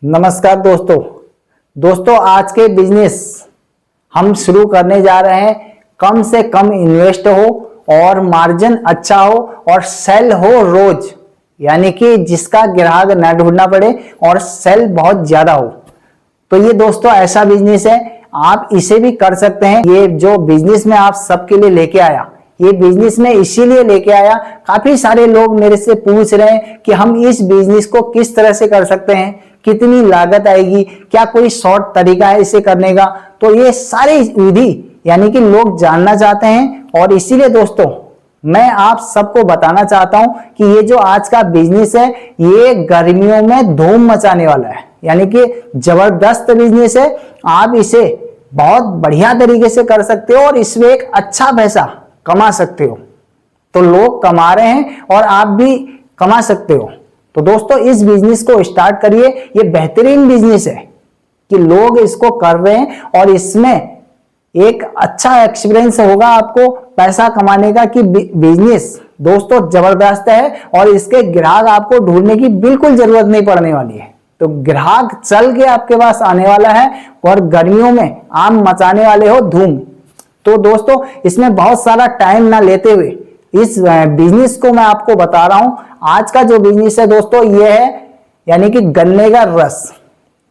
नमस्कार दोस्तों आज के बिजनेस हम शुरू करने जा रहे हैं। कम से कम इन्वेस्ट हो और मार्जिन अच्छा हो और सेल हो रोज, यानी कि जिसका ग्राहक न ढूंढना पड़े और सेल बहुत ज्यादा हो। तो ये दोस्तों ऐसा बिजनेस है, आप इसे भी कर सकते हैं। ये जो बिजनेस में आप सबके लिए लेके आया, ये बिजनेस में इसीलिए लेके आया, काफी सारे लोग मेरे से पूछ रहे हैं कि हम इस बिजनेस को किस तरह से कर सकते हैं, कितनी लागत आएगी, क्या कोई शॉर्ट तरीका है इसे करने का। तो ये सारी विधि यानी कि लोग जानना चाहते हैं और इसीलिए दोस्तों मैं आप सबको बताना चाहता हूं कि ये जो आज का बिजनेस है ये गर्मियों में धूम मचाने वाला है, यानी कि जबरदस्त बिजनेस है। आप इसे बहुत बढ़िया तरीके से कर सकते हो और इसमें एक अच्छा पैसा कमा सकते हो। तो लोग कमा रहे हैं और आप भी कमा सकते हो। तो दोस्तों इस बिजनेस को स्टार्ट करिए। ये बेहतरीन बिजनेस है कि लोग इसको कर रहे हैं और इसमें एक अच्छा एक्सपीरियंस होगा आपको पैसा कमाने का कि बिजनेस दोस्तों जबरदस्त है और इसके ग्राहक आपको ढूंढने की बिल्कुल जरूरत नहीं पड़ने वाली है। तो ग्राहक चल के आपके पास आने वाला है और गर्मियों में आप मचाने वाले हो धूम। तो दोस्तों इसमें बहुत सारा टाइम ना लेते हुए इस बिजनेस को मैं आपको बता रहा हूं। आज का जो बिजनेस है दोस्तों ये है यानी कि गन्ने का रस,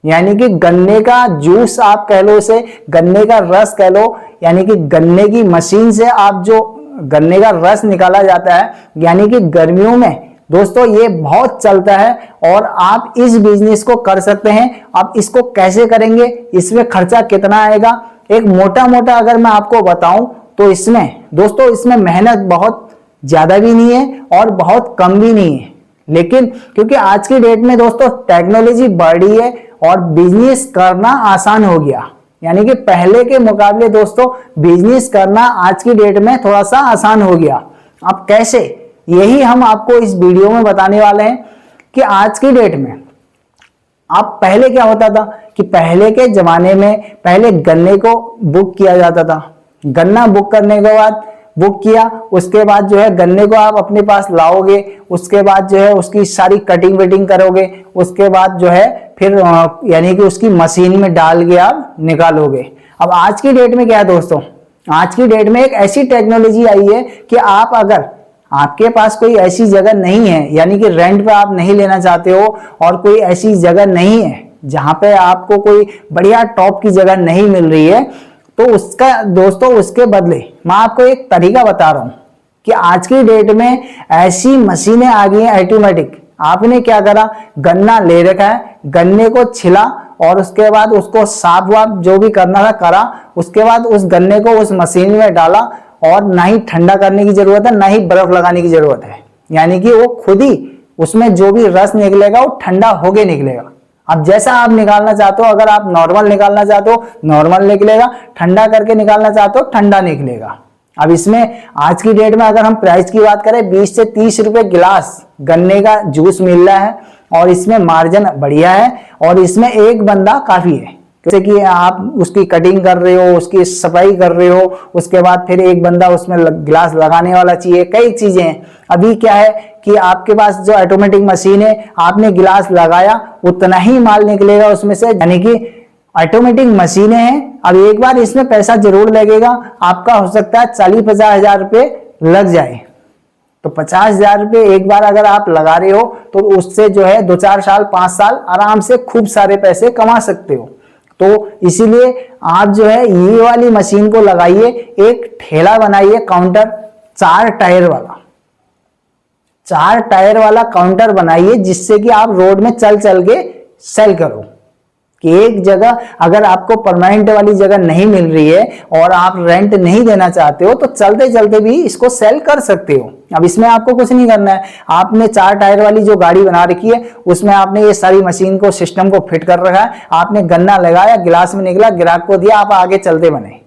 यानी कि गन्ने का जूस आप कह लो, इसे गन्ने का रस कह लो, यानी कि गन्ने की मशीन से आप जो गन्ने का रस निकाला जाता है, यानी कि गर्मियों में दोस्तों ये बहुत चलता है और आप इस बिजनेस को कर सकते हैं। आप इसको कैसे करेंगे, इसमें खर्चा कितना आएगा, एक मोटा मोटा अगर मैं आपको बताऊं तो इसमें दोस्तों इसमें मेहनत बहुत ज्यादा भी नहीं है और बहुत कम भी नहीं है। लेकिन क्योंकि आज की डेट में दोस्तों टेक्नोलॉजी बढ़ रही है और बिजनेस करना आसान हो गया, यानी कि पहले के मुकाबले दोस्तों बिजनेस करना आज की डेट में थोड़ा सा आसान हो गया। अब कैसे, यही हम आपको इस वीडियो में बताने वाले हैं कि आज की डेट में आप पहले क्या होता था कि पहले के जमाने में पहले गन्ने को बुक किया जाता था। गन्ना बुक करने के बाद बुक किया, उसके बाद जो है गन्ने को आप अपने पास लाओगे, उसके बाद जो है उसकी सारी कटिंग वेटिंग करोगे, उसके बाद जो है फिर यानी कि उसकी मशीन में डाल के आप निकालोगे। अब आज की डेट में क्या है दोस्तों, आज की डेट में एक ऐसी टेक्नोलॉजी आई है कि आप अगर आपके पास कोई ऐसी जगह नहीं है, यानी कि रेंट पे आप नहीं लेना चाहते हो और कोई ऐसी जगह नहीं है जहां पे आपको कोई बढ़िया टॉप की जगह नहीं मिल रही है, तो उसका दोस्तों उसके बदले मैं आपको एक तरीका बता रहा हूं कि आज की डेट में ऐसी मशीनें आ गई हैं ऑटोमेटिक। आपने क्या करा, गन्ना ले रखा है, गन्ने को छिला और उसके बाद उसको साफ वाफ जो भी करना था करा, उसके बाद उस गन्ने को उस मशीन में डाला और ना ही ठंडा करने की जरूरत है ना ही बर्फ लगाने की जरूरत है, यानी कि वो खुद ही उसमें जो भी रस निकलेगा वो ठंडा होके निकलेगा। अब जैसा आप निकालना चाहते हो, अगर आप नॉर्मल निकालना चाहते हो नॉर्मल निकलेगा, ठंडा करके निकालना चाहते हो ठंडा निकलेगा। अब इसमें आज की डेट में अगर हम प्राइस की बात करें 20 से 30 रुपए गिलास गन्ने का जूस मिल रहा है और इसमें मार्जिन बढ़िया है और इसमें एक बंदा काफी है। जैसे कि आप उसकी कटिंग कर रहे हो, उसकी सफाई कर रहे हो, उसके बाद फिर एक बंदा उसमें गिलास लगाने वाला चाहिए, कई चीजें हैं। अभी क्या है कि आपके पास जो ऑटोमेटिक मशीन है, आपने गिलास लगाया उतना ही माल निकलेगा उसमें से, यानी कि ऑटोमेटिक मशीनें हैं। अब एक बार इसमें पैसा जरूर लगेगा, आपका हो सकता है 40-50 हजार रुपये लग जाए। तो 50 हजार रुपये एक बार अगर आप लगा रहे हो तो उससे जो है 2-4 साल 5 साल आराम से खूब सारे पैसे कमा सकते हो। तो इसीलिए आप जो है ये वाली मशीन को लगाइए, एक ठेला बनाइए काउंटर, 4 टायर वाला काउंटर बनाइए, जिससे कि आप रोड में चल चल के सेल करो। कि एक जगह अगर आपको परमानेंट वाली जगह नहीं मिल रही है और आप रेंट नहीं देना चाहते हो तो चलते चलते भी इसको सेल कर सकते हो। अब इसमें आपको कुछ नहीं करना है, आपने 4 टायर वाली जो गाड़ी बना रखी है उसमें आपने ये सारी मशीन को सिस्टम को फिट कर रखा है, आपने गन्ना लगाया, गिलास में निकला, ग्राहक को दिया, आप आगे चलते बने।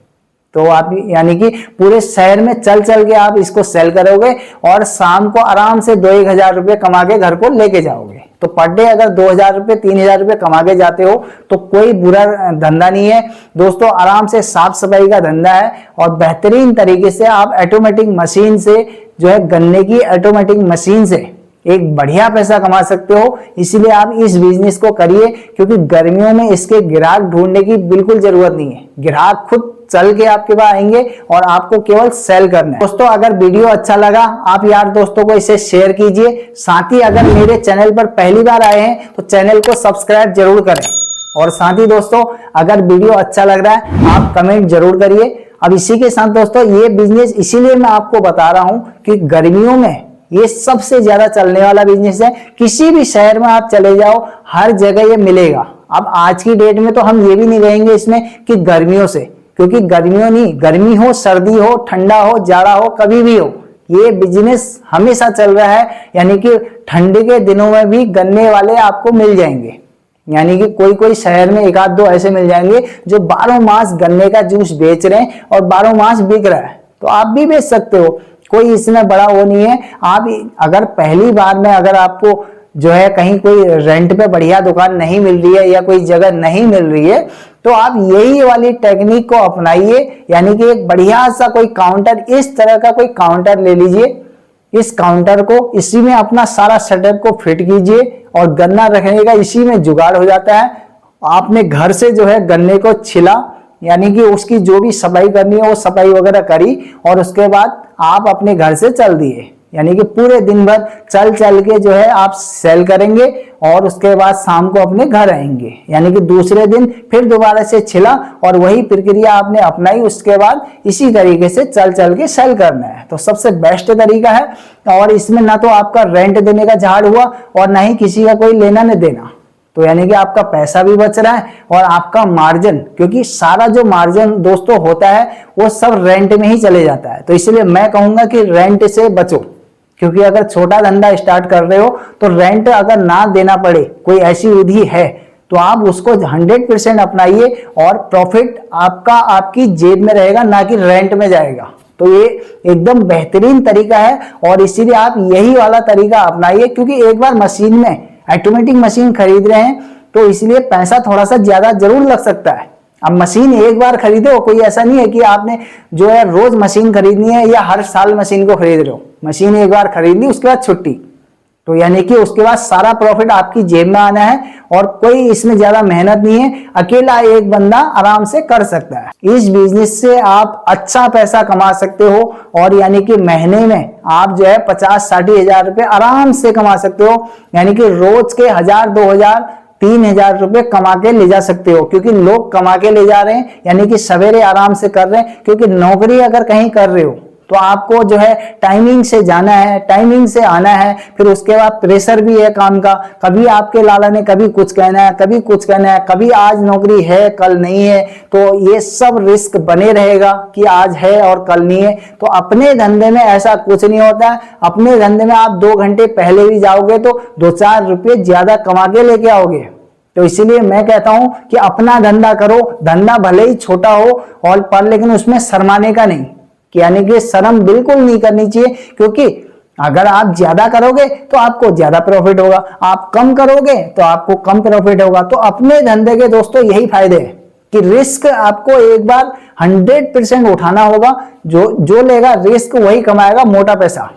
तो आप यानी कि पूरे शहर में चल चल के आप इसको सेल करोगे और शाम को आराम से 2-1 हजार रुपये कमा के घर को लेके जाओगे। तो पर डे अगर 2,000 रुपये 3,000 रुपये कमा के जाते हो तो कोई बुरा धंधा नहीं है दोस्तों, आराम से साफ सफाई का धंधा है और बेहतरीन तरीके से आप ऑटोमेटिक मशीन से जो है गन्ने की ऑटोमेटिक मशीन से एक बढ़िया पैसा कमा सकते हो। इसलिए आप इस बिजनेस को करिए, क्योंकि गर्मियों में इसके ग्राहक ढूंढने की बिल्कुल जरूरत नहीं है। ग्राहक खुद चल के आपके पास आएंगे और आपको केवल सेल करना है। दोस्तों अगर वीडियो अच्छा लगा, आप यार दोस्तों को इसे शेयर कीजिए। साथ ही अगर मेरे चैनल पर पहली बार आए हैं तो चैनल को सब्सक्राइब जरूर करें। और साथ ही दोस्तों अगर वीडियो अच्छा लग रहा है आप कमेंट जरूर करिए। अब इसी के साथ दोस्तों ये बिजनेस इसीलिए मैं आपको बता रहा हूं कि गर्मियों में ये सबसे ज्यादा चलने वाला बिजनेस है। किसी भी शहर में आप चले जाओ, हर जगह ये मिलेगा। अब आज की डेट में तो हम ये भी नहीं कहेंगे इसमें कि गर्मियों से, क्योंकि गर्मियों नहीं, गर्मी हो, सर्दी हो, ठंडा हो, जाड़ा हो, कभी भी हो, ये बिजनेस हमेशा चल रहा है। यानी कि ठंडी के दिनों में भी गन्ने वाले आपको मिल जाएंगे। यानी कि कोई कोई शहर में एक आध दो ऐसे मिल जाएंगे जो 12 मास गन्ने का जूस बेच रहे हैं और 12 मास बिक रहा है। तो आप भी बेच सकते हो, कोई इसमें बड़ा वो नहीं है। आप अगर पहली बार में अगर आपको जो है कहीं कोई रेंट पे बढ़िया दुकान नहीं मिल रही है या कोई जगह नहीं मिल रही है, तो आप यही वाली टेक्निक को अपनाइए। यानी कि एक बढ़िया सा कोई काउंटर, इस तरह का कोई काउंटर ले लीजिए। इस काउंटर को इसी में अपना सारा सेटअप को फिट कीजिए और गन्ना रखने का इसी में जुगाड़ हो जाता है। आपने घर से जो है गन्ने को छिला, यानी कि उसकी जो भी सफाई करनी है वो सफाई वगैरह करी और उसके बाद आप अपने घर से चल दिए। यानी कि पूरे दिन भर चल चल के जो है आप सेल करेंगे और उसके बाद शाम को अपने घर आएंगे। यानी कि दूसरे दिन फिर दोबारा से छिला और वही प्रक्रिया आपने अपनाई। उसके बाद इसी तरीके से चल चल के सेल करना है। तो सबसे बेस्ट तरीका है। और इसमें ना तो आपका रेंट देने का झाड़ हुआ और ना ही किसी का कोई लेना न देना। तो यानी कि आपका पैसा भी बच रहा है और आपका मार्जिन, क्योंकि सारा जो मार्जिन दोस्तों होता है वो सब रेंट में ही चले जाता है। तो इसलिए मैं कहूंगा कि रेंट से बचो, क्योंकि अगर छोटा धंधा स्टार्ट कर रहे हो तो रेंट अगर ना देना पड़े, कोई ऐसी विधि है तो आप उसको 100% अपनाइए और प्रॉफिट आपका आपकी जेब में रहेगा, ना कि रेंट में जाएगा। तो ये एकदम बेहतरीन तरीका है और इसीलिए आप यही वाला तरीका अपनाइए। क्योंकि एक बार मशीन में ऑटोमेटिक मशीन खरीद रहे हैं तो इसलिए पैसा थोड़ा सा ज्यादा जरूर लग सकता है। अब मशीन एक बार खरीदो, कोई ऐसा नहीं है कि आपने जो है रोज मशीन खरीदनी है या हर साल मशीन को खरीद रहे हो। मशीन एक बार खरीद ली उसके बाद छुट्टी। तो यानी कि उसके बाद सारा प्रॉफिट आपकी जेब में आना है और कोई इसमें ज्यादा मेहनत नहीं है। अकेला एक बंदा आराम से कर सकता है। इस बिजनेस से आप अच्छा पैसा कमा सकते हो और यानी कि महीने में आप जो है 50-60 हजार रुपए आराम से कमा सकते हो। यानी कि रोज के 1000, 2000, 3000 रुपए कमा के ले जा सकते हो। क्योंकि लोग कमा के ले जा रहे हैं, यानी कि सवेरे आराम से कर रहे हैं। क्योंकि नौकरी अगर कहीं कर रहे हो तो आपको जो है टाइमिंग से जाना है, टाइमिंग से आना है, फिर उसके बाद प्रेशर भी है काम का। कभी आपके लाला ने कभी कुछ कहना है, कभी कुछ कहना है, कभी आज नौकरी है कल नहीं है। तो ये सब रिस्क बने रहेगा कि आज है और कल नहीं है। तो अपने धंधे में ऐसा कुछ नहीं होता है। अपने धंधे में आप 2 घंटे पहले भी जाओगे तो 2-4 रुपये ज्यादा कमा के लेके आओगे। तो इसीलिए मैं कहता हूं कि अपना धंधा करो। धंधा भले ही छोटा हो और पर लेकिन उसमें शर्माने का नहीं, यानी कि शर्म बिल्कुल नहीं करनी चाहिए। क्योंकि अगर आप ज्यादा करोगे तो आपको ज्यादा प्रॉफिट होगा, आप कम करोगे तो आपको कम प्रॉफिट होगा। तो अपने धंधे के दोस्तों यही फायदे हैं कि रिस्क आपको एक बार 100% उठाना होगा। जो लेगा रिस्क वही कमाएगा मोटा पैसा।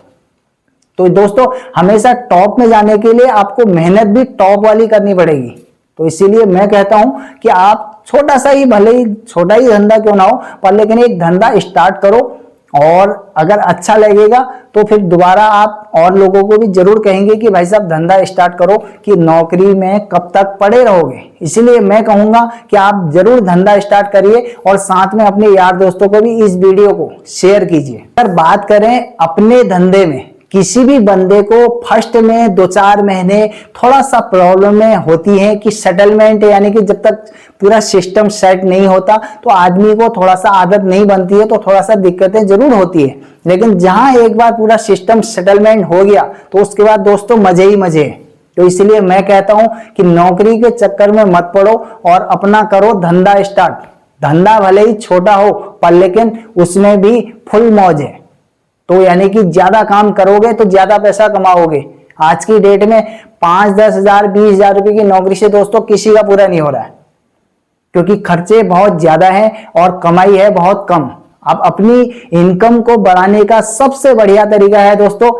तो दोस्तों हमेशा टॉप में जाने के लिए आपको मेहनत भी टॉप वाली करनी पड़ेगी। तो इसीलिए मैं कहता हूं कि आप छोटा सा ही, भले ही छोटा ही धंधा क्यों ना हो, पर लेकिन एक धंधा स्टार्ट करो और अगर अच्छा लगेगा तो फिर दोबारा आप और लोगों को भी जरूर कहेंगे कि भाई साहब धंधा स्टार्ट करो, कि नौकरी में कब तक पड़े रहोगे। इसीलिए मैं कहूंगा कि आप जरूर धंधा स्टार्ट करिए और साथ में अपने यार दोस्तों को भी इस वीडियो को शेयर कीजिए। अगर बात करें अपने धंधे में, किसी भी बंदे को फर्स्ट में 2-4 महीने थोड़ा सा प्रॉब्लम में होती है कि सेटलमेंट, यानी कि जब तक पूरा सिस्टम सेट नहीं होता तो आदमी को थोड़ा सा आदत नहीं बनती है, तो थोड़ा सा दिक्कतें जरूर होती है। लेकिन जहां एक बार पूरा सिस्टम सेटलमेंट हो गया तो उसके बाद दोस्तों मजे ही मजे हैं। तो इसलिए मैं कहता हूं कि नौकरी के चक्कर में मत पड़ो और अपना करो धंधा स्टार्ट। धंधा भले ही छोटा हो पर लेकिन उसमें भी फुल मौज है। तो यानी कि ज्यादा काम करोगे तो ज्यादा पैसा कमाओगे। आज की डेट में 5-10 हजार 20 हजार रुपए की नौकरी से दोस्तों किसी का पूरा नहीं हो रहा है, क्योंकि खर्चे बहुत ज्यादा हैं और कमाई है बहुत कम। अब अपनी इनकम को बढ़ाने का सबसे बढ़िया तरीका है दोस्तों,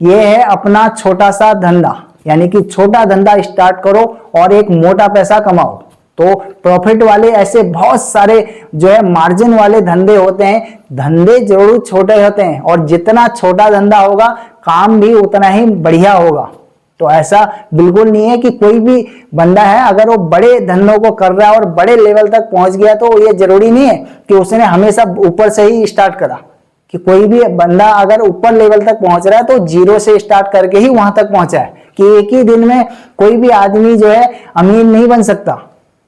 ये है अपना छोटा सा धंधा, यानी कि छोटा धंधा स्टार्ट करो और एक मोटा पैसा कमाओ। तो प्रॉफिट वाले ऐसे बहुत सारे जो है मार्जिन वाले धंधे होते हैं। धंधे जरूर छोटे होते हैं और जितना छोटा धंधा होगा काम भी उतना ही बढ़िया होगा। तो ऐसा बिल्कुल नहीं है कि कोई भी बंदा है अगर वो बड़े धंधों को कर रहा है और बड़े लेवल तक पहुंच गया तो ये जरूरी नहीं है कि उसने हमेशा ऊपर से ही स्टार्ट करा। कि कोई भी बंदा अगर ऊपर लेवल तक पहुंच रहा है तो जीरो से स्टार्ट करके ही वहां तक पहुंचा है। कि एक ही दिन में कोई भी आदमी जो है अमीर नहीं बन सकता,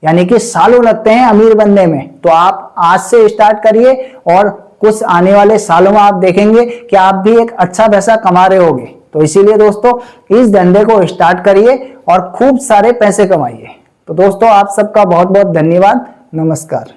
यानी कि सालों लगते हैं अमीर बनने में। तो आप आज से स्टार्ट करिए और कुछ आने वाले सालों में आप देखेंगे कि आप भी एक अच्छा पैसा कमा रहे होगे। तो इसीलिए दोस्तों इस धंधे को स्टार्ट करिए और खूब सारे पैसे कमाइए। तो दोस्तों आप सबका बहुत बहुत धन्यवाद। नमस्कार।